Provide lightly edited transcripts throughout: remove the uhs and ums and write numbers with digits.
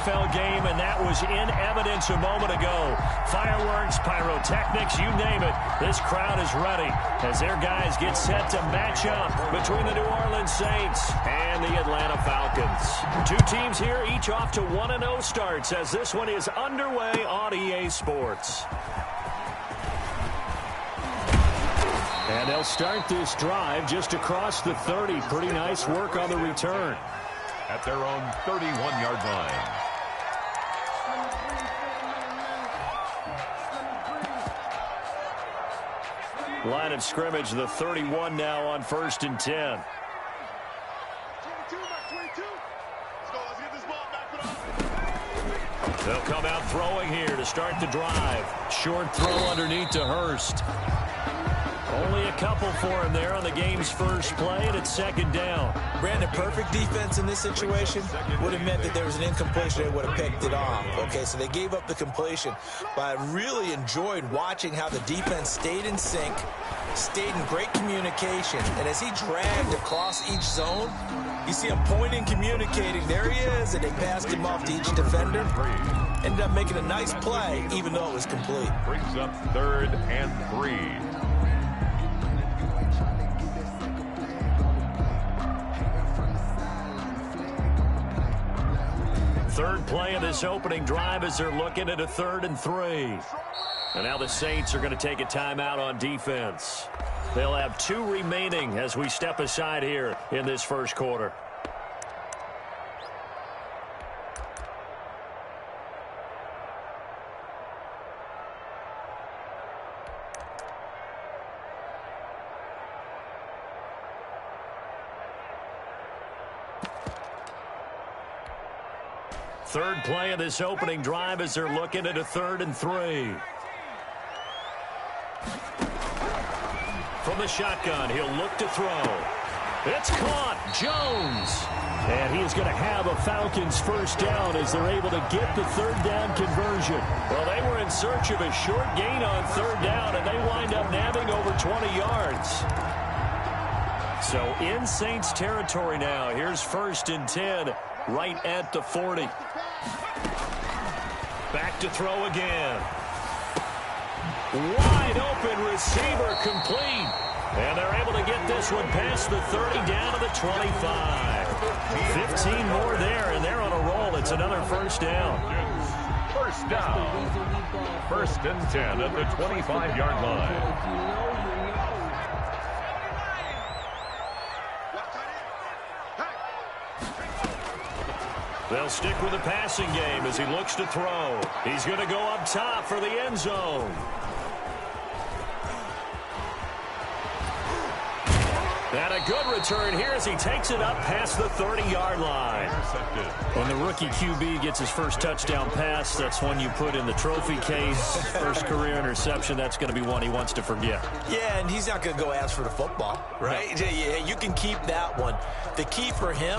NFL game, and that was in evidence a moment ago. Fireworks, pyrotechnics, you name it. This crowd is ready as their guys get set to match up between the New Orleans Saints and the Atlanta Falcons. Two teams here, each off to 1-0 starts as this one is underway on EA Sports. And they'll start this drive just across the 30. Pretty nice work on the return. At their own 31-yard line. Line of scrimmage, the 31 now on 1st and 10. They'll come out throwing here to start the drive. Short throw underneath to Hurst. Only a couple for him there on the game's first play, and it's 2nd down. Brandon, perfect defense in this situation would have meant that there was an incompletion. They would have picked it off. Okay, so they gave up the completion. But I really enjoyed watching how the defense stayed in sync, stayed in great communication. And as he dragged across each zone, you see him pointing, communicating. There he is, and they passed him off to each defender. Ended up making a nice play, even though it was complete. Brings up 3rd and 3. Third play of this opening drive as they're looking at a 3rd and 3. And now the Saints are going to take a timeout on defense. They'll have 2 remaining as we step aside here in this first quarter. Third play of this opening drive as they're looking at a 3rd and 3. From the shotgun, he'll look to throw. It's caught. Jones. And he is going to have a Falcons first down as they're able to get the 3rd down conversion. Well, they were in search of a short gain on 3rd down, and they wind up nabbing over 20 yards. So in Saints territory now. Here's 1st and 10 right at the 40. Back to throw again. Wide open receiver complete. And they're able to get this one past the 30 down to the 25. 15 more there, and they're on a roll. It's another first down. First down. 1st and 10 at the 25-yard line. They'll stick with the passing game as he looks to throw. He's going to go up top for the end zone. And a good return here as he takes it up past the 30-yard line. When the rookie QB gets his first touchdown pass, that's one you put in the trophy case. First career interception, that's going to be one he wants to forget. Yeah, and he's not going to go ask for the football, right? No. Yeah, you can keep that one. The key for him,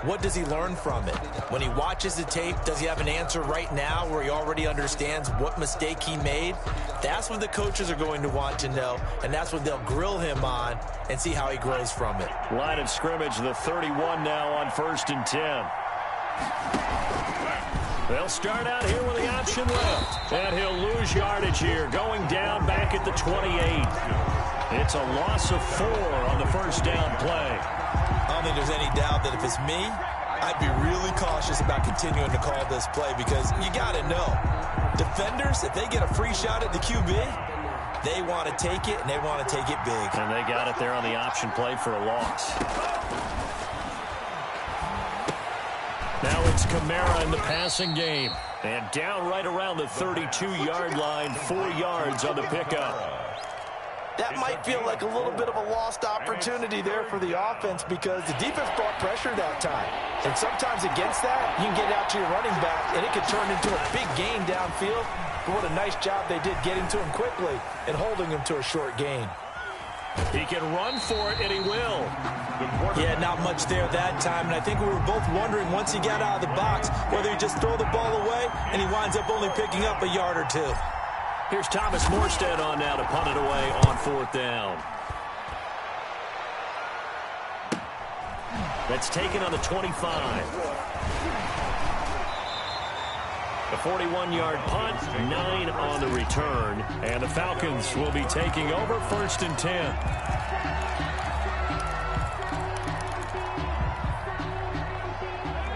what does he learn from it? When he watches the tape, does he have an answer right now where he already understands what mistake he made? That's what the coaches are going to want to know, and that's what they'll grill him on and see how he grows from it. Line of scrimmage, the 31 now on 1st and 10. They'll start out here with the option left, and he'll lose yardage here, going down back at the 28. It's a loss of 4 on the first down play. I don't think there's any doubt that if it's me, I'd be really cautious about continuing to call this play because you got to know, defenders, if they get a free shot at the QB, they want to take it, and they want to take it big. And they got it there on the option play for a loss. Now it's Kamara in the passing game. And down right around the 32-yard line, 4 yards on the pickup. That might feel like a little bit of a lost opportunity there for the offense because the defense brought pressure that time. And sometimes against that, you can get out to your running back, and it could turn into a big gain downfield. But what a nice job they did getting to him quickly and holding him to a short gain. He can run for it, and he will. Yeah, not much there that time. And I think we were both wondering once he got out of the box whether he just throw the ball away, and he winds up only picking up a yard or 2. Here's Thomas Morstead on now to punt it away on 4th down. That's taken on the 25. A 41-yard punt, 9 on the return, and the Falcons will be taking over 1st and 10.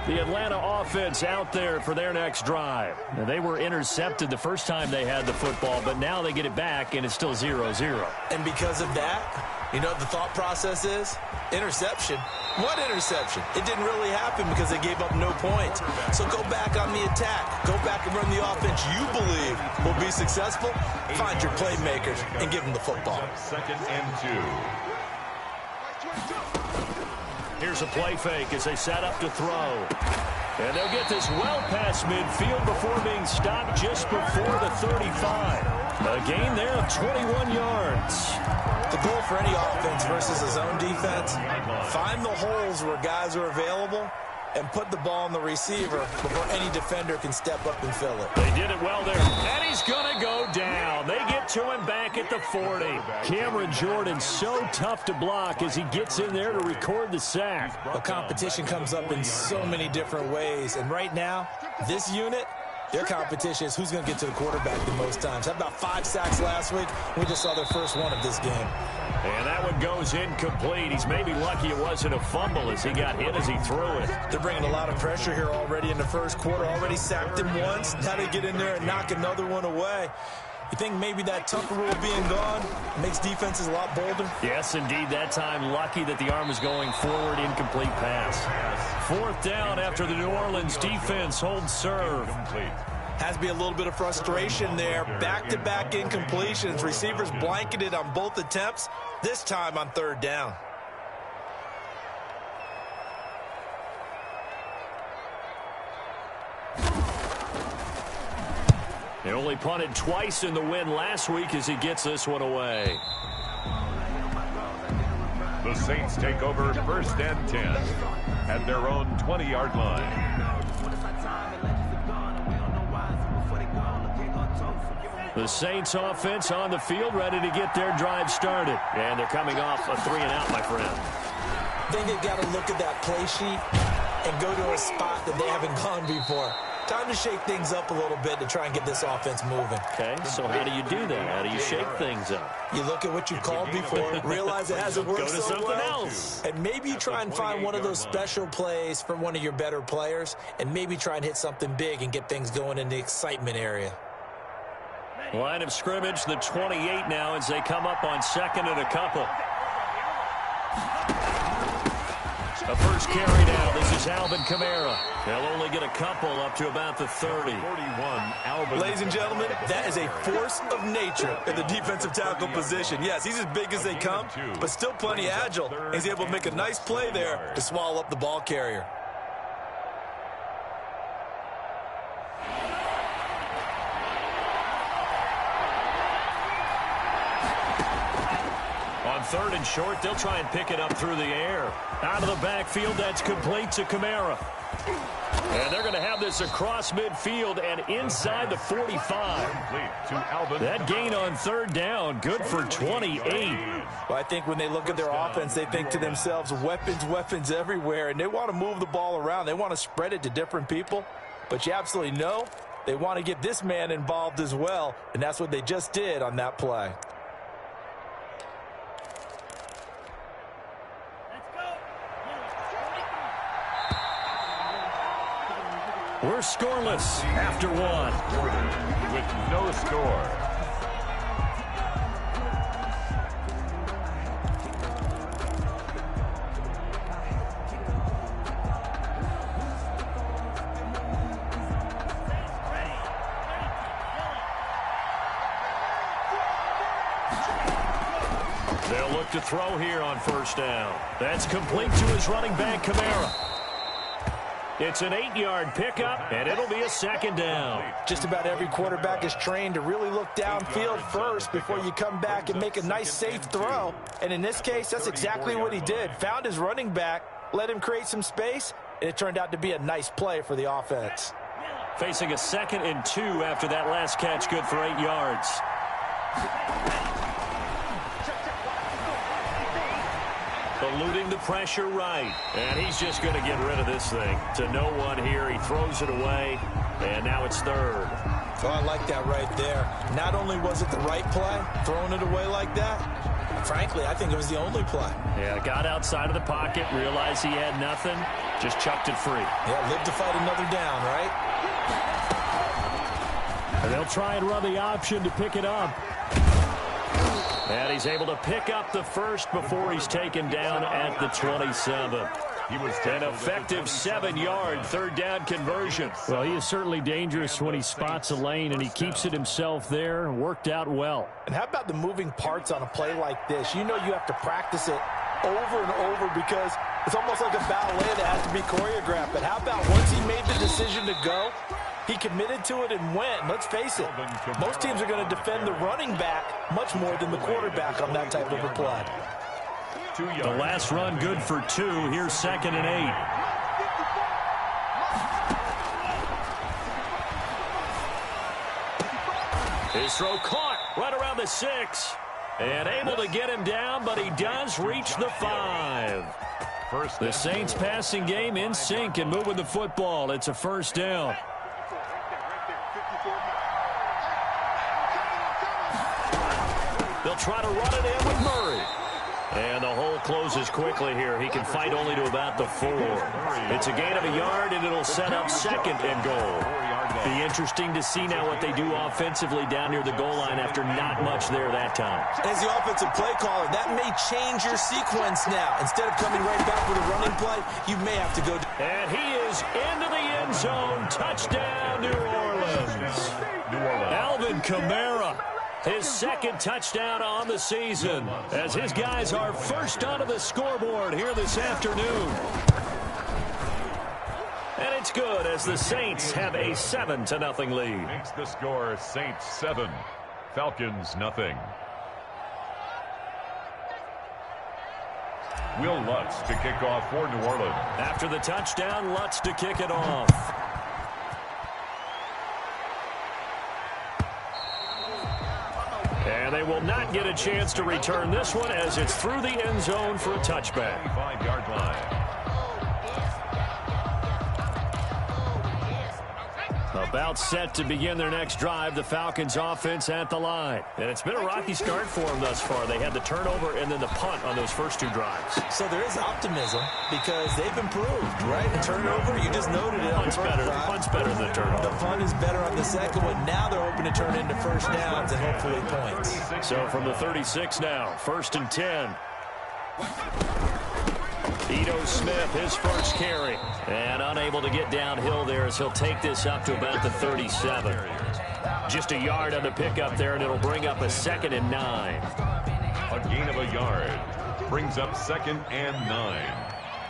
The Atlanta offense out there for their next drive. Now, they were intercepted the first time they had the football, but now they get it back, and it's still 0-0. And because of that, you know what the thought process is? Interception. What interception? It didn't really happen because they gave up no points. So go back on the attack. Go back and run the offense you believe will be successful. Find your playmakers and give them the football. 2nd and 2. Here's a play fake as they set up to throw. And they'll get this well past midfield before being stopped just before the 35. A gain there of 21 yards. The goal for any offense versus a zone defense, find the holes where guys are available and put the ball on the receiver before any defender can step up and fill it. They did it well there. And he's going to go down. They get to him back at the 40. Cameron Jordan so tough to block as he gets in there to record the sack. The competition comes up in so many different ways. And right now, this unit, their competition is who's going to get to the quarterback the most times. Had about 5 sacks last week. We just saw their first one of this game. And that one goes incomplete. He's maybe lucky it wasn't a fumble as he got hit as he threw it. They're bringing a lot of pressure here already in the first quarter. Already sacked him once. Now they get in there and knock another one away. You think maybe that Tucker rule being gone makes defenses a lot bolder? Yes, indeed. That time, lucky that the arm was going forward. Incomplete pass. 4th down after the New Orleans defense holds serve. Has to be a little bit of frustration there. Back-to-back incompletions. Receivers blanketed on both attempts, this time on 3rd down. He only punted twice in the win last week as he gets this one away. The Saints take over 1st and 10 at their own 20-yard line. The Saints offense on the field ready to get their drive started. And they're coming off a 3-and-out, my friend. I think they've got to look at that play sheet and go to a spot that they haven't gone before. Time to shake things up a little bit to try and get this offense moving. Okay, so how do you do that? How do you shake things up? You look at what you've called before, realize it hasn't worked Go to so something well, else. and maybe you try and find one of those special plays from one of your better players, and maybe try and hit something big and get things going in the excitement area. Line of scrimmage, the 28 now as they come up on 2nd and a couple. The first carry now. This is Alvin Kamara. They'll only get a couple up to about the 30. 41, Alvin. Ladies and gentlemen, that is a force of nature in the defensive tackle position. Yes, he's as big as they come, but still plenty agile. He's able to make a nice play there to swallow up the ball carrier. On 3rd and short, they'll try and pick it up through the air. Out of the backfield, that's complete to Kamara. And they're going to have this across midfield and inside the 45. That gain on 3rd down, good for 28. Well, I think when they look at their offense, they think to themselves, weapons, weapons everywhere, and they want to move the ball around. They want to spread it to different people, but you absolutely know they want to get this man involved as well, and that's what they just did on that play. We're scoreless after 1. With no score. They'll look to throw here on 1st down. That's complete to his running back, Kamara. It's an 8-yard pickup, and it'll be a 2nd down. Just about every quarterback is trained to really look downfield first before you come back and make a nice, safe throw. And in this case, that's exactly what he did. Found his running back, let him create some space, and it turned out to be a nice play for the offense. Facing a 2nd and 2 after that last catch, good for 8 yards. eluding the pressure right. And he's just going to get rid of this thing. To no one here. He throws it away, and now it's third. Oh, I like that right there. Not only was it the right play, throwing it away like that, frankly, I think it was the only play. Yeah, got outside of the pocket, realized he had nothing, just chucked it free. Yeah, live to fight another down, right? And they'll try and run the option to pick it up. And he's able to pick up the first before he's taken down at the 27. He was an effective 7-yard third down conversion. Well, he is certainly dangerous when he spots a lane, and he keeps it himself there and worked out well. And how about the moving parts on a play like this? You know you have to practice it over and over because it's almost like a ballet that has to be choreographed. But how about once he made the decision to go, he committed to it and went. Let's face it, most teams are going to defend the running back much more than the quarterback on that type of a play. The last run good for 2. Here's 2nd and 8. His throw caught right around the 6. And able to get him down, but he does reach the 5. The Saints passing game in sync and moving the football. It's a first down. They'll try to run it in with Murray. And the hole closes quickly here. He can fight only to about the 4. It's a gain of a yard, and it'll set up 2nd and goal. Be interesting to see now what they do offensively down near the goal line after not much there that time. As the offensive play caller, that may change your sequence now. Instead of coming right back with a running play, you may have to go. And he is into the end zone. Touchdown, New Orleans. Alvin Kamara. His 2nd touchdown on the season as his guys are first onto the scoreboard here this afternoon. And it's good as the Saints have a 7-0 lead. Makes the score Saints 7, Falcons 0. Will Lutz to kick off for New Orleans. After the touchdown, Lutz to kick it off. And they will not get a chance to return this one as it's through the end zone for a touchback. 5-yard line. About set to begin their next drive, the Falcons offense at the line. And it's been a rocky start for them thus far. They had the turnover and then the punt on those first 2 drives. So there is optimism because they've improved, right? The turnover, you just noted it. Punt's better than the turnover. The punt is better on the second one. Now they're hoping to turn into first downs and hopefully points. So from the 36 now, 1st and 10. Ito Smith, his first carry. And unable to get downhill there as he'll take this up to about the 37. Just a yard on the pickup there, and it'll bring up a 2nd and 9. A gain of a yard brings up 2nd and 9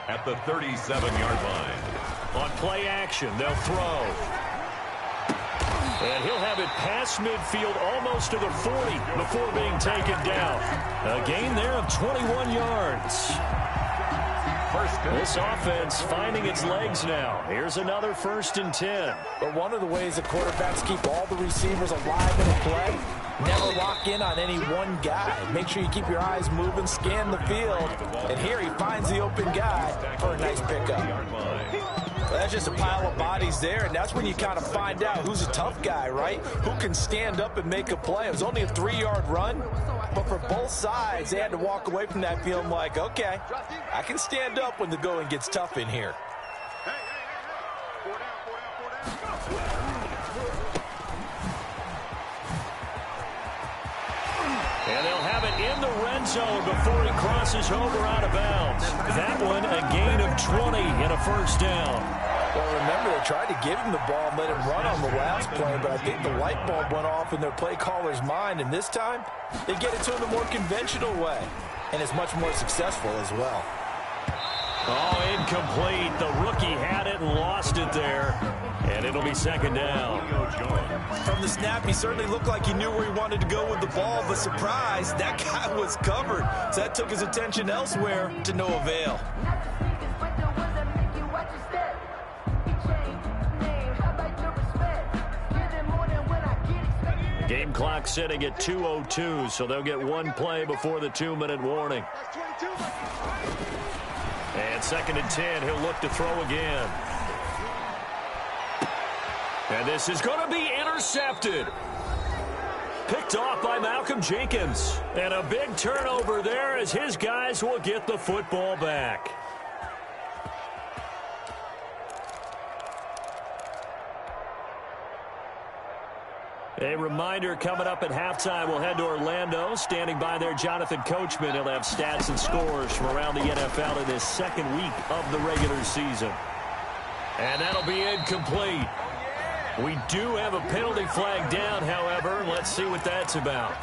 at the 37-yard line. On play action, they'll throw. And he'll have it past midfield almost to the 40 before being taken down. A gain there of 21 yards. This offense finding its legs now. Here's another 1st and 10. But one of the ways the quarterbacks keep all the receivers alive in a play, never lock in on any one guy. Make sure you keep your eyes moving, scan the field. And here he finds the open guy for a nice pickup. Well, that's just a pile of bodies there, and that's when you kind of find out who's a tough guy, right? Who can stand up and make a play. It was only a 3-yard run, but for both sides, they had to walk away from that feeling like, okay, I can stand up when the going gets tough in here. And they'll have it in the red zone before he crosses over out of bounds. That one, a gain of 20 and a first down. Well, remember, they tried to give him the ball and let him run on the last play, but I think the light bulb went off in their play caller's mind, and this time, they get it to him the more conventional way, and it's much more successful as well. Oh, incomplete. The rookie had it and lost it there, and it'll be 2nd down. From the snap, he certainly looked like he knew where he wanted to go with the ball, but surprise, that guy was covered, so that took his attention elsewhere to no avail. Game clock sitting at 2:02, so they'll get one play before the 2-minute warning. And 2nd and 10, he'll look to throw again. And this is going to be intercepted. Picked off by Malcolm Jenkins. And a big turnover there as his guys will get the football back. A reminder, coming up at halftime, we'll head to Orlando. Standing by there, Jonathan Coachman. He'll have stats and scores from around the NFL in this 2nd week of the regular season. And that'll be incomplete. We do have a penalty flag down, however. Let's see what that's about.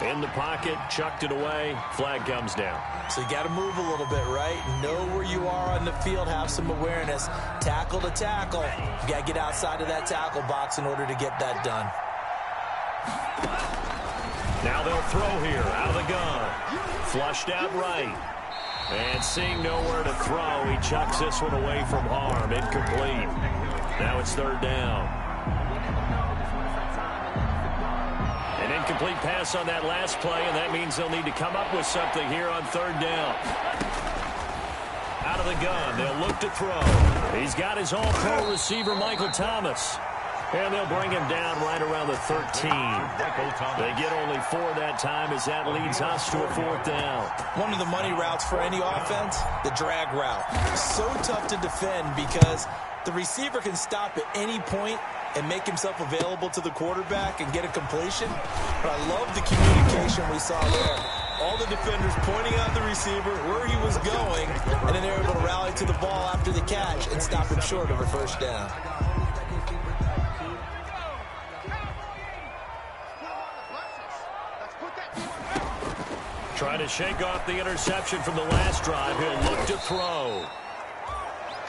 In the pocket, chucked it away, flag comes down. So you got to move a little bit, right? Know where you are on the field, have some awareness. Tackle to tackle. You got to get outside of that tackle box in order to get that done. Now they'll throw here, out of the gun. Flushed out right. And seeing nowhere to throw, he chucks this one away from harm. Incomplete. Now it's 3rd down. An incomplete pass on that last play, and that means they'll need to come up with something here on 3rd down. Out of the gun, they'll look to throw. He's got his all-pro receiver, Michael Thomas. And they'll bring him down right around the 13. They get only 4 that time as that leads us to a 4th down. One of the money routes for any offense, the drag route. So tough to defend because the receiver can stop at any point and make himself available to the quarterback and get a completion. But I love the communication we saw there. All the defenders pointing out the receiver, where he was going, and then they were able to rally to the ball after the catch and stop him short of a 1st down. Trying to shake off the interception from the last drive. He'll look to throw.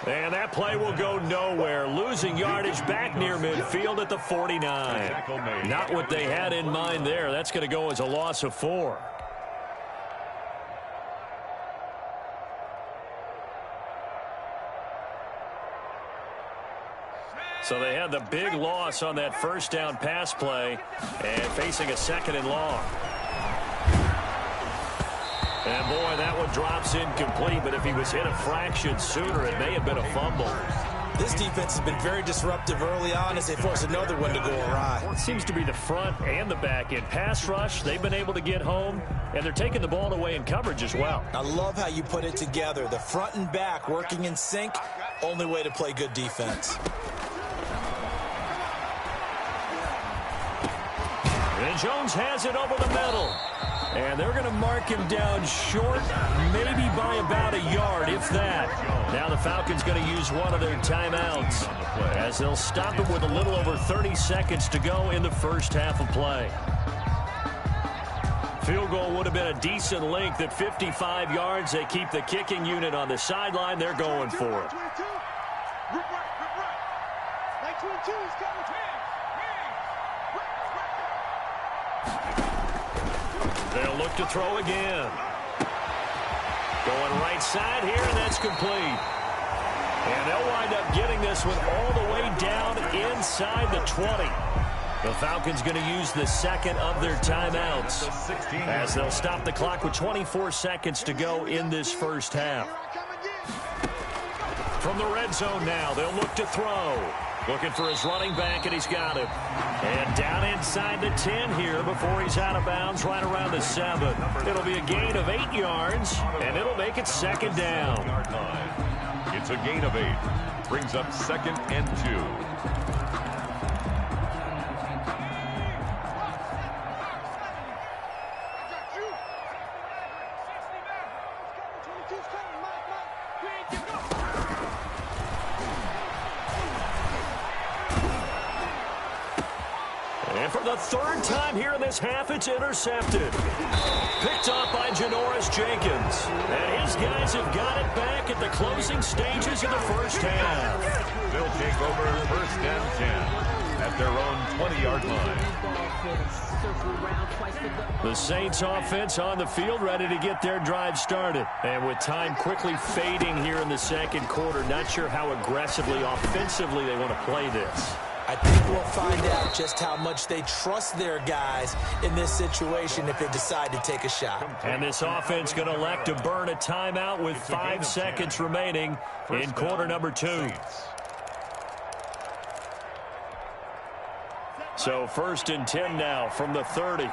And that play will go nowhere. Losing yardage back near midfield at the 49. Not what they had in mind there. That's going to go as a loss of 4. So they had the big loss on that 1st down pass play and facing a 2nd and long. And, boy, that one drops incomplete, but if he was hit a fraction sooner, it may have been a fumble. This defense has been very disruptive early on as they force another one to go awry. It seems to be the front and the back end. Pass rush, they've been able to get home, and they're taking the ball away in coverage as well. I love how you put it together. The front and back working in sync, only way to play good defense. And Jones has it over the middle. And they're going to mark him down short, maybe by about a yard, if that. Now the Falcons going to use one of their timeouts as they'll stop it with a little over 30 seconds to go in the 1st half of play. Field goal would have been a decent length at 55 yards. They keep the kicking unit on the sideline. They're going for it. They'll look to throw again. Going right side here, and that's complete. And they'll wind up getting this one all the way down inside the 20. The Falcons going to use the 2nd of their timeouts as they'll stop the clock with 24 seconds to go in this 1st half. From the red zone now, they'll look to throw. Looking for his running back, and he's got him. And down inside the 10 here before he's out of bounds right around the 7. It'll be a gain of 8 yards, and it'll make it 2nd down. It's a gain of 8. Brings up 2nd and 2. And for the 3rd time here in this half, it's intercepted. Picked off by Janoris Jenkins. And his guys have got it back at the closing stages of the 1st half. They'll take over 1st and 10 at their own 20-yard line. The Saints offense on the field ready to get their drive started. And with time quickly fading here in the 2nd quarter, not sure how aggressively, offensively they want to play this. I think we'll find out just how much they trust their guys in this situation if they decide to take a shot. And this offense going to elect to burn a timeout with 5 seconds remaining in quarter number 2. So 1st and 10 now from the 30.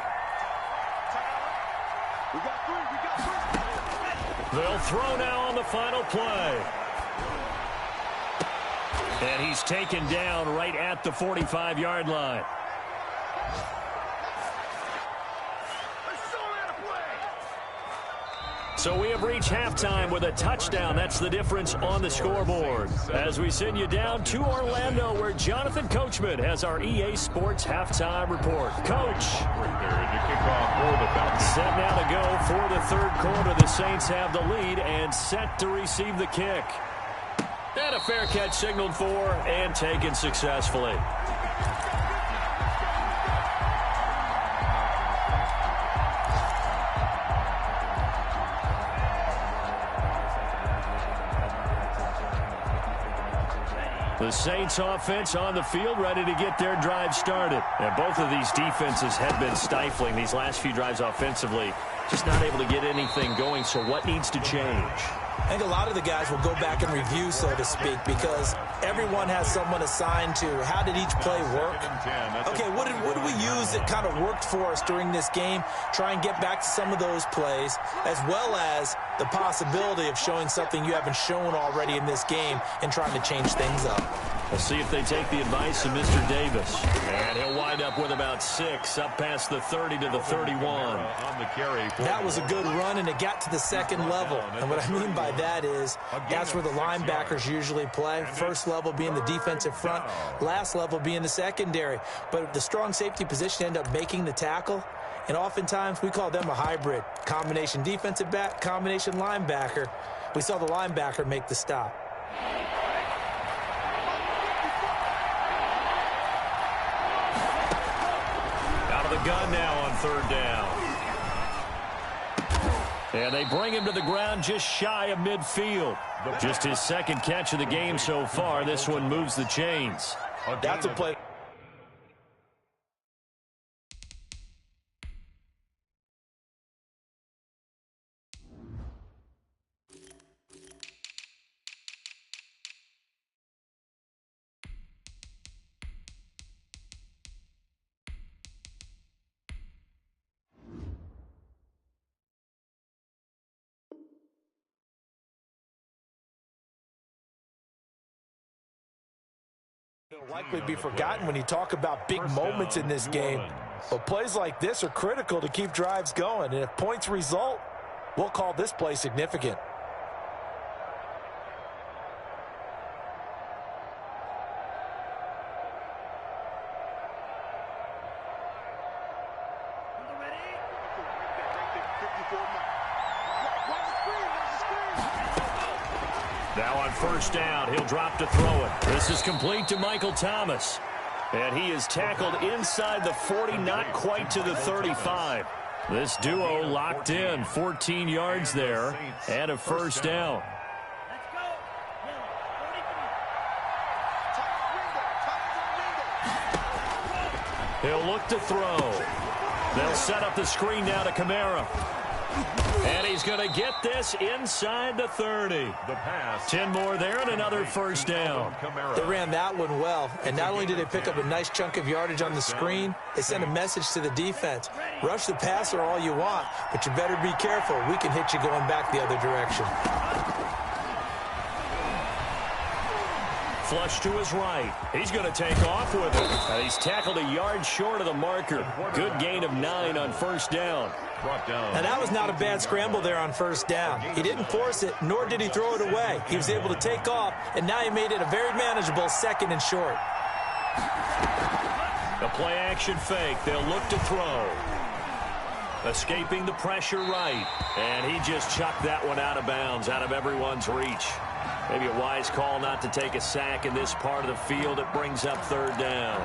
They'll throw now on the final play. And he's taken down right at the 45-yard line. So we have reached halftime with a touchdown. That's the difference on the scoreboard. As we send you down to Orlando, where Jonathan Coachman has our EA Sports halftime report. Coach. Set now to go for the 3rd quarter. The Saints have the lead and set to receive the kick. And a fair catch signaled for and taken successfully. The Saints offense on the field, ready to get their drive started. And both of these defenses have been stifling these last few drives offensively. Just not able to get anything going, so what needs to change? I think a lot of the guys will go back and review, so to speak, because everyone has someone assigned to how did each play work. Okay, what did we use that kind of worked for us during this game? Try and get back to some of those plays, as well as the possibility of showing something you haven't shown already in this game and trying to change things up. We'll see if they take the advice of Mr. Davis. And he'll wind up with about 6 up past the 30 to the 31. That was a good run, and it got to the 2nd level. And what I mean by that is that's where the linebackers usually play. First level being the defensive front, last level being the secondary. But the strong safety position ended up making the tackle. And oftentimes we call them a hybrid. Combination defensive back, combination linebacker. We saw the linebacker make the stop. The gun now on 3rd down. And they bring him to the ground just shy of midfield. Just his 2nd catch of the game so far. This one moves the chains. That's a play. It'll likely be forgotten when you talk about big moments in this game. But plays like this are critical to keep drives going. And if points result, we'll call this play significant. Now on 1st down, he'll drop to throw it. This is complete to Michael Thomas. And he is tackled inside the 40, not quite to the 35. This duo locked in, 14 yards there, and a 1st down. He'll look to throw. They'll set up the screen now to Kamara. And he's going to get this inside the 30. 10 more there and another 1st down. They ran that one well. And not only did they pick up a nice chunk of yardage on the screen, they sent a message to the defense. Rush the passer all you want, but you better be careful. We can hit you going back the other direction. Flush to his right. He's going to take off with it. And he's tackled a yard short of the marker. Good gain of 9 on 1st down. Now, that was not a bad scramble there on 1st down. He didn't force it, nor did he throw it away. He was able to take off, and now he made it a very manageable 2nd and short. The play-action fake. They'll look to throw. Escaping the pressure right. And he just chucked that one out of bounds, out of everyone's reach. Maybe a wise call not to take a sack in this part of the field. It brings up 3rd down.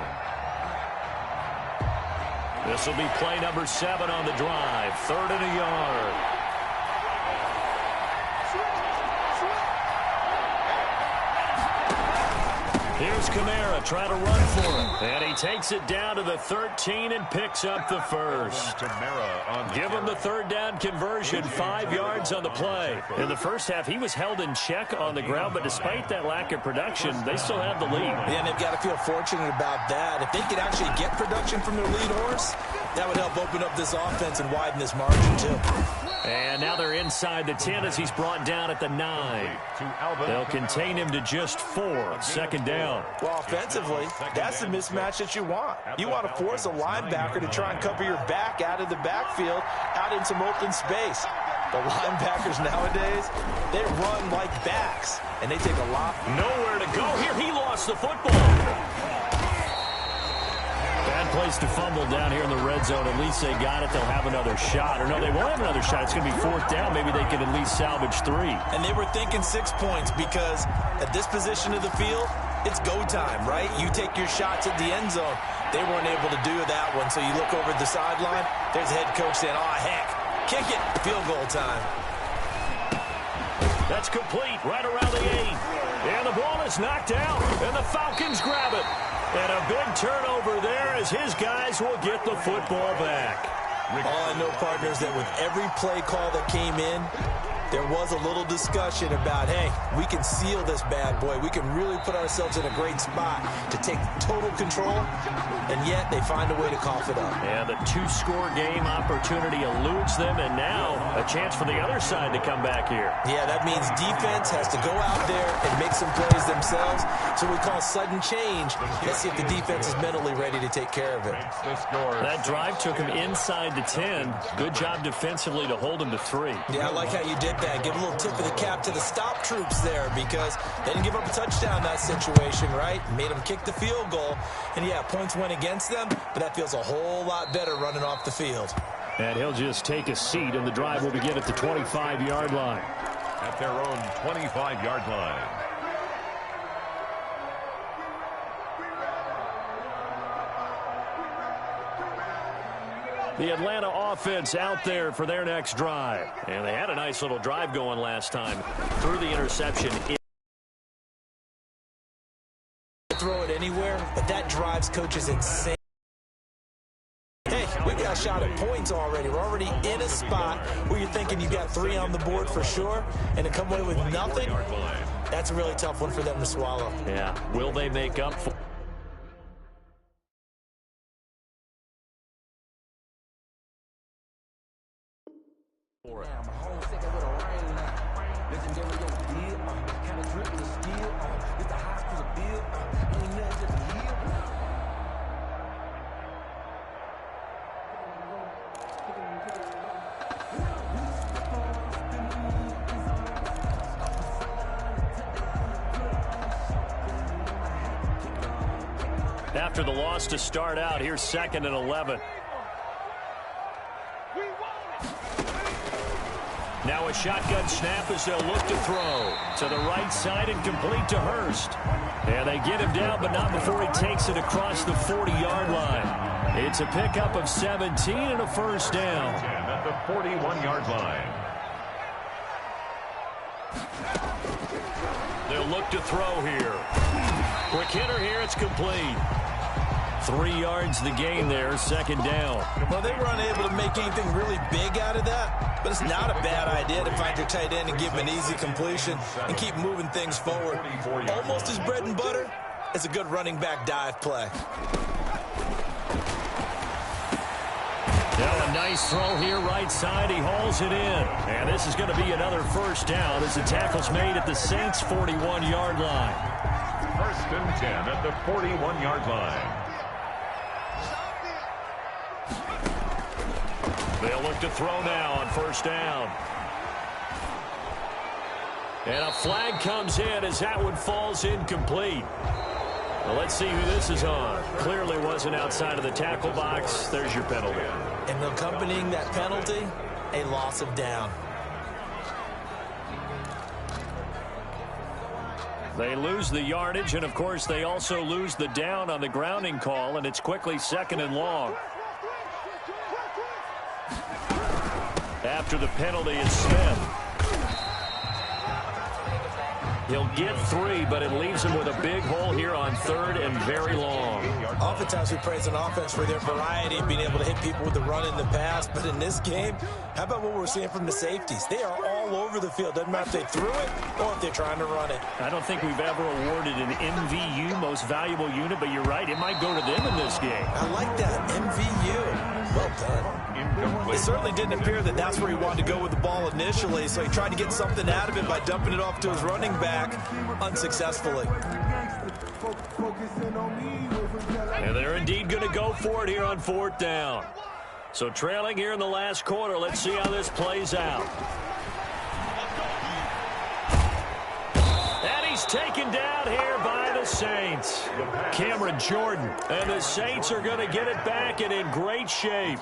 This will be play number 7 on the drive. 3rd and a yard. Here's Kamara trying to run for it. And he takes it down to the 13 and picks up the first. Give him the third down conversion, 5 yards on the play. In the first half, he was held in check on the ground, but despite that lack of production, they still have the lead. Yeah, and they've got to feel fortunate about that. If they could actually get production from their lead horse, that would help open up this offense and widen this margin, too. And now they're inside the 10 as he's brought down at the 9. They'll contain him to just 4. Second down. Well, offensively, that's the mismatch that you want. You want to force a linebacker to try and cover your back out of the backfield, out in some open space. The linebackers nowadays, they run like backs, and they take a lot. Nowhere to go here. He lost the football. Bad place to fumble down here in the red zone. At least they got it. They'll have another shot. Or no, they won't have another shot. It's going to be 4th down. Maybe they can at least salvage 3. And they were thinking 6 points because at this position of the field, it's go time, right? You take your shots at the end zone. They weren't able to do that one. So you look over at the sideline. There's the head coach saying, oh, heck, kick it. Field goal time. That's complete right around the 8. And the ball is knocked out. And the Falcons grab it. And a big turnover there as his guys will get the football back. All I know, partners, that with every play call that came in, there was a little discussion about, hey, we can seal this bad boy. We can really put ourselves in a great spot to take total control, and yet they find a way to cough it up. And the 2-score game opportunity eludes them, and now a chance for the other side to come back here. Yeah, that means defense has to go out there and make some plays themselves. So we call sudden change. Let's see if the defense is mentally ready to take care of it. That drive took him inside the 10. Good job defensively to hold him to 3. Yeah, I like how you did that. Give a little tip of the cap to the stop troops there because they didn't give up a touchdown in that situation, right? Made them kick the field goal. And, yeah, points went against them, but that feels a whole lot better running off the field. And he'll just take a seat, and the drive will begin at the 25-yard line. At their own 25-yard line. The Atlanta offense out there for their next drive. And they had a nice little drive going last time. Through the interception. Throw it anywhere, but that drives coaches insane. Hey, we got a shot at points already. We're already in a spot where you're thinking you got 3 on the board for sure, and to come away with nothing, that's a really tough one for them to swallow. Yeah. Will they make up for it? After the loss to start out, here's 2nd and 11. Now a shotgun snap as they'll look to throw. To the right side and complete to Hurst. And they get him down, but not before he takes it across the 40-yard line. It's a pickup of 17 and a first down. At the 41-yard line. They'll look to throw here. Quick hitter here, it's complete. 3 yards the gain there, 2nd down. Well, they were unable to make anything really big out of that, but it's not a bad idea to find your tight end and give him an easy completion and keep moving things forward. Almost as bread and butter as a good running back dive play. Now a nice throw here, right side. He hauls it in. And this is going to be another first down as the tackle's made at the Saints' 41-yard line. 1st and 10 at the 41-yard line. They'll look to throw now on first down. And a flag comes in as that one falls incomplete. Well, let's see who this is on. Clearly wasn't outside of the tackle box. There's your penalty. And accompanying that penalty, a loss of down. They lose the yardage, and, of course, they also lose the down on the grounding call, and it's quickly 2nd and long. After the penalty is Smith. He'll get 3, but it leaves him with a big hole here on 3rd and very long. Oftentimes we praise an offense for their variety and being able to hit people with the run in the pass. But in this game, how about what we're seeing from the safeties? They are all over the field. Doesn't matter if they threw it or if they're trying to run it. I don't think we've ever awarded an MVU, most valuable unit, but you're right. It might go to them in this game. I like that. MVU. Well done. It certainly didn't appear that that's where he wanted to go with the ball initially, so he tried to get something out of it by dumping it off to his running back unsuccessfully. And they're indeed going to go for it here on 4th down. So trailing here in the last quarter, let's see how this plays out. And he's taken down here by the Saints. Cameron Jordan. And the Saints are going to get it back and in great shape.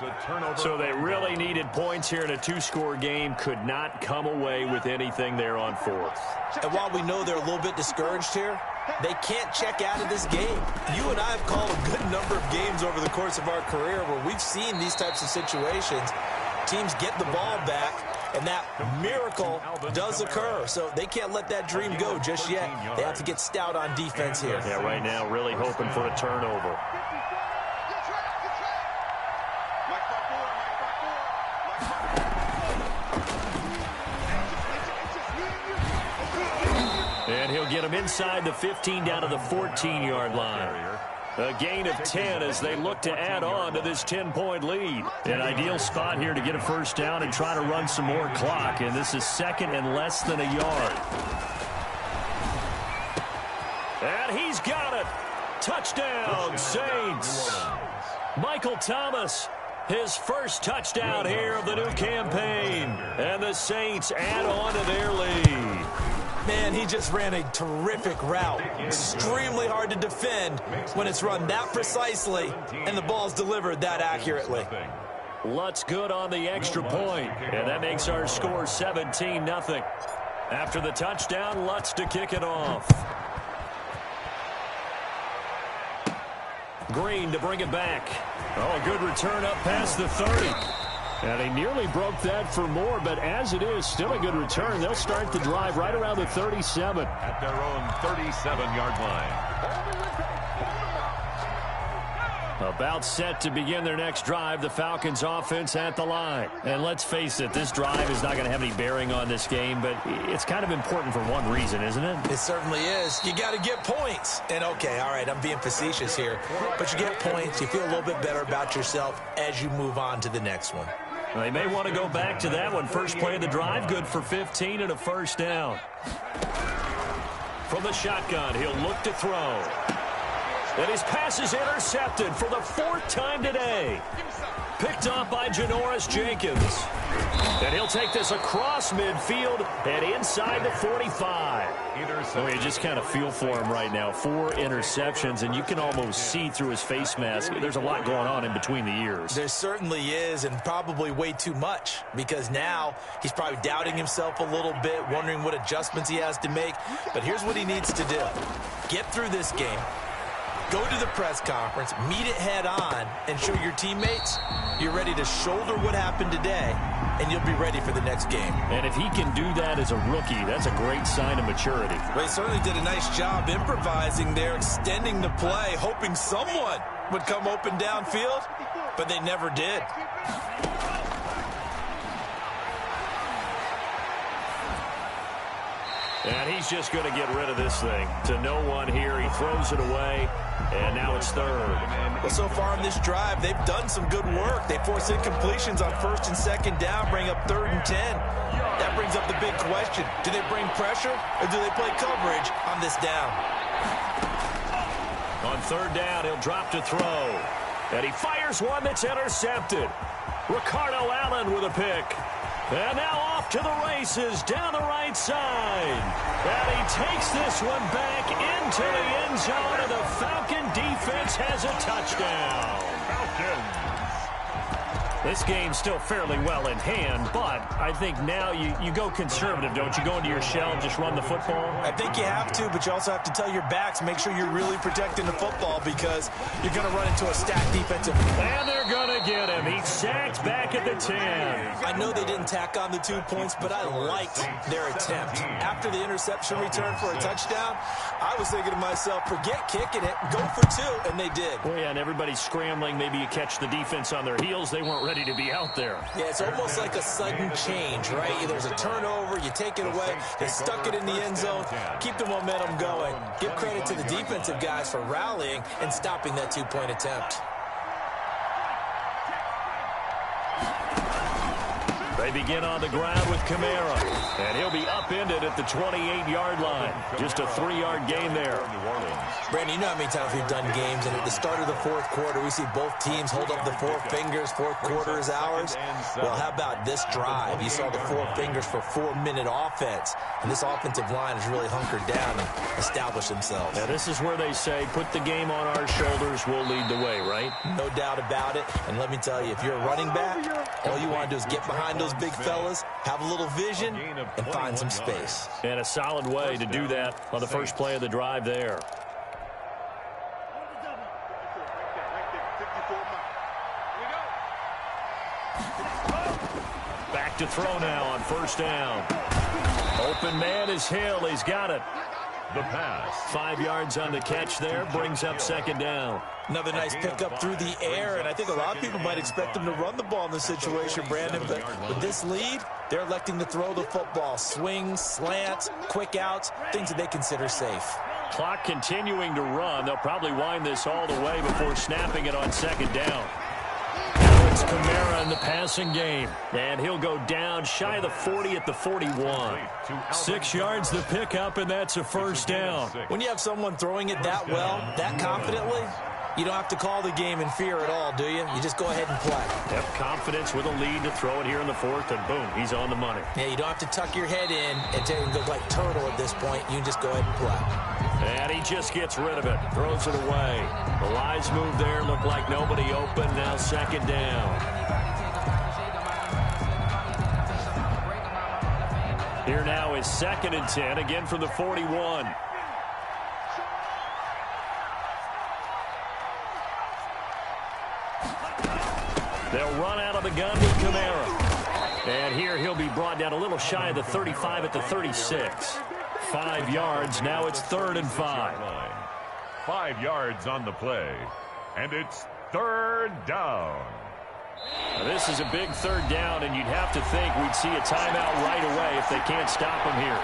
So they really needed points here in a 2-score game. Could not come away with anything there on 4th. And while we know they're a little bit discouraged here, they can't check out of this game. You and I have called a good number of games over the course of our career where we've seen these types of situations. Teams get the ball back, and that miracle does occur. So they can't let that dream go just yet. They have to get stout on defense here. Yeah, right now really hoping for a turnover. And he'll get him inside the 15 down to the 14-yard line. A gain of 10 as they look to add on to this 10-point lead. An ideal spot here to get a first down and try to run some more clock. And this is 2nd and less than a yard. And he's got it. Touchdown, Saints. Michael Thomas, his first touchdown here of the new campaign. And the Saints add on to their lead. Man, he just ran a terrific route. Extremely hard to defend when it's run that precisely and the ball's delivered that accurately. Lutz good on the extra point, and that makes our score 17-0. After the touchdown, Lutz to kick it off. Green to bring it back. Oh, a good return up past the 30. And he nearly broke that for more, but as it is, still a good return. They'll start the drive right around the 37. At their own 37-yard line. About set to begin their next drive, the Falcons offense at the line. And let's face it, this drive is not going to have any bearing on this game, but it's kind of important for one reason, isn't it? It certainly is. You got to get points. And okay, all right, I'm being facetious here, but you get points, you feel a little bit better about yourself as you move on to the next one. They may want to go back to that one. First play of the drive, good for 15 and a first down. From the shotgun, he'll look to throw. And his pass is intercepted for the 4th time today. Picked off by Janoris Jenkins. And he'll take this across midfield and inside the 45. Oh, you just kind of feel for him right now. 4 interceptions, and you can almost see through his face mask. There's a lot going on in between the ears. There certainly is, and probably way too much, because now he's probably doubting himself a little bit, wondering what adjustments he has to make. But here's what he needs to do. Get through this game. Go to the press conference, meet it head on, and show your teammates you're ready to shoulder what happened today, and you'll be ready for the next game. And if he can do that as a rookie, that's a great sign of maturity. They certainly did a nice job improvising there, extending the play, hoping someone would come open downfield, but they never did. And he's just going to get rid of this thing. To no one here. He throws it away, and now it's 3rd. Well, so far in this drive, they've done some good work. They force incompletions on 1st and 2nd down, bring up 3rd and 10. That brings up the big question. Do they bring pressure, or do they play coverage on this down? On 3rd down, he'll drop to throw. And he fires one that's intercepted. Ricardo Allen with a pick. And now off to the races down the right side. And he takes this one back into the end zone, and the Falcon defense has a touchdown. This game's still fairly well in hand, but I think now you go conservative, don't you? Go into your shell and just run the football? I think you have to, but you also have to tell your backs, make sure you're really protecting the football because you're going to run into a stacked defensive. And they're going to get him. He's sacked back at the 10. I know they didn't tack on the 2 points, but I liked their attempt. After the interception return for a touchdown, I was thinking to myself, forget kicking it, go for 2, and they did. Well, yeah, and everybody's scrambling. Maybe you catch the defense on their heels. They weren't ready to be out there. Yeah, it's almost like a sudden change, right? There's a turnover, you take it away, they stuck it in the end zone, keep the momentum going. Give credit to the defensive guys for rallying and stopping that 2-point attempt. They begin on the ground with Kamara, and he'll be upended at the 28-yard line. Just a 3-yard gain there. Brandon, you know how many times we've done games, and at the start of the fourth quarter, we see both teams hold up the 4 fingers, fourth quarter is ours. Well, how about this drive? You saw the 4 fingers for 4-minute offense, and this offensive line has really hunkered down and established themselves. Now, this is where they say, put the game on our shoulders, we'll lead the way, right? No doubt about it, and let me tell you, if you're a running back, all you want to do is get behind those big fellas, have a little vision, and find some space. And a solid way to do that on the first play of the drive there. Back to throw now on first down. Open man is Hill. He's got it. The pass. 5 yards on the catch there. Brings up second down. Another nice pickup through the air, and I think a lot of people might expect them to run the ball in this situation, Brandon, but with this lead, they're electing to throw the football. Swings, slants, quick outs, things that they consider safe. Clock continuing to run. They'll probably wind this all the way before snapping it on second down. It's Kamara in the passing game, and he'll go down shy of the 40 at the 41. 6 yards the pickup, and that's a first down. When you have someone throwing it that well, that confidently, you don't have to call the game in fear at all, do you? You just go ahead and play. Have confidence with a lead to throw it here in the fourth, and boom, he's on the money. Yeah, you don't have to tuck your head in and go like turtle at this point. You can just go ahead and play. And he just gets rid of it, throws it away. The wise move there, looked like nobody open, now second down. Here now is 2nd and 10, again from the 41. They'll run out of the gun with Kamara. And here he'll be brought down a little shy of the 35 at the 36. 5 yards, now it's 3rd and 5. 5 yards on the play, and it's 3rd down. Now this is a big 3rd down, and you'd have to think we'd see a timeout right away if they can't stop him here.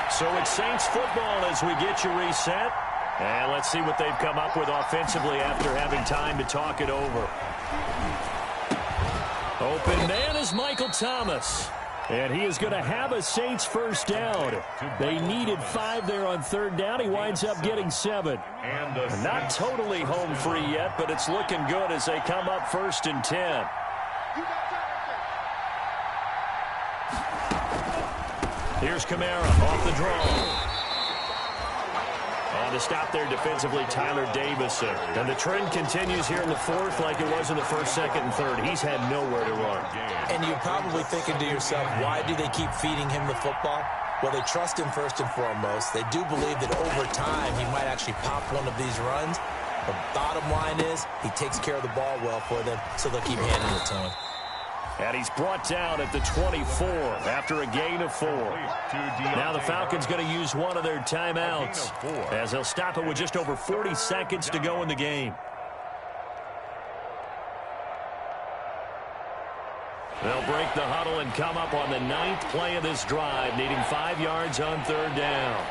So it's Saints football as we get you reset. And let's see what they've come up with offensively after having time to talk it over. Open man is Michael Thomas. And he is going to have a Saints first down. They needed 5 there on 3rd down. He winds up getting 7. Not totally home free yet, but it's looking good as they come up 1st and 10. Here's Kamara off the draw. On to stop there defensively, Tyler Davison. And the trend continues here in the 4th like it was in the 1st, 2nd, and 3rd. He's had nowhere to run. And you're probably thinking to yourself, why do they keep feeding him the football? Well, they trust him first and foremost. They do believe that over time he might actually pop one of these runs. The bottom line is he takes care of the ball well for them, so they'll keep handing it to him. And he's brought down at the 24 after a gain of 4. Now the Falcons going to use one of their timeouts as they'll stop it with just over 40 seconds to go in the game. They'll break the huddle and come up on the 9th play of this drive, needing 5 yards on 3rd down.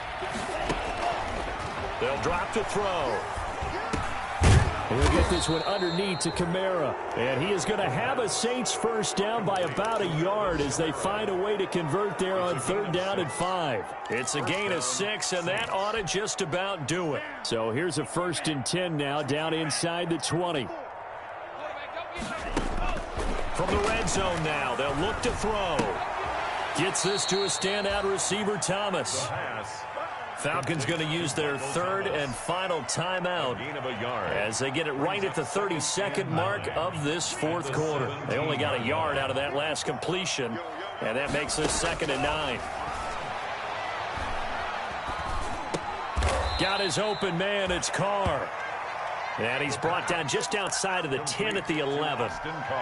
They'll drop to throw. He'll get this one underneath to Kamara. And he is going to have a Saints first down by about a yard as they find a way to convert there on 3rd down and 5. It's a gain of 6, and that ought to just about do it. So here's a 1st and 10 now down inside the 20. From the red zone now, they'll look to throw. Gets this to a standout receiver, Thomas. Falcons going to use their third and final timeout as they get it right at the 32nd mark of this fourth quarter. They only got a yard out of that last completion, and that makes this 2nd and 9. Got his open man. It's Carr. And he's brought down just outside of the 10 at the 11.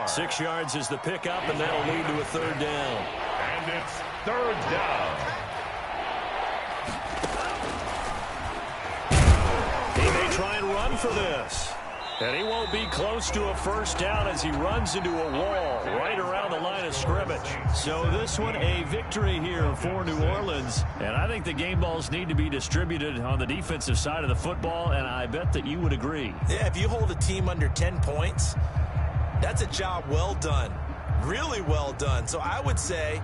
6 yards is the pickup, and that'll lead to a third down. And it's third down. He may try and run for this. And he won't be close to a first down as he runs into a wall right around the line of scrimmage. So this one a victory here for New Orleans. And I think the game balls need to be distributed on the defensive side of the football, and I bet that you would agree. Yeah, if you hold a team under 10 points, that's a job well done. Really well done. So I would say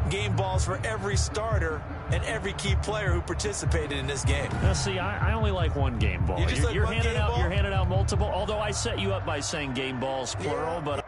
game balls for every starter and every key player who participated in this game. Now, see, I only like one game ball. You're handing out multiple, although I set you up by saying game balls, plural, but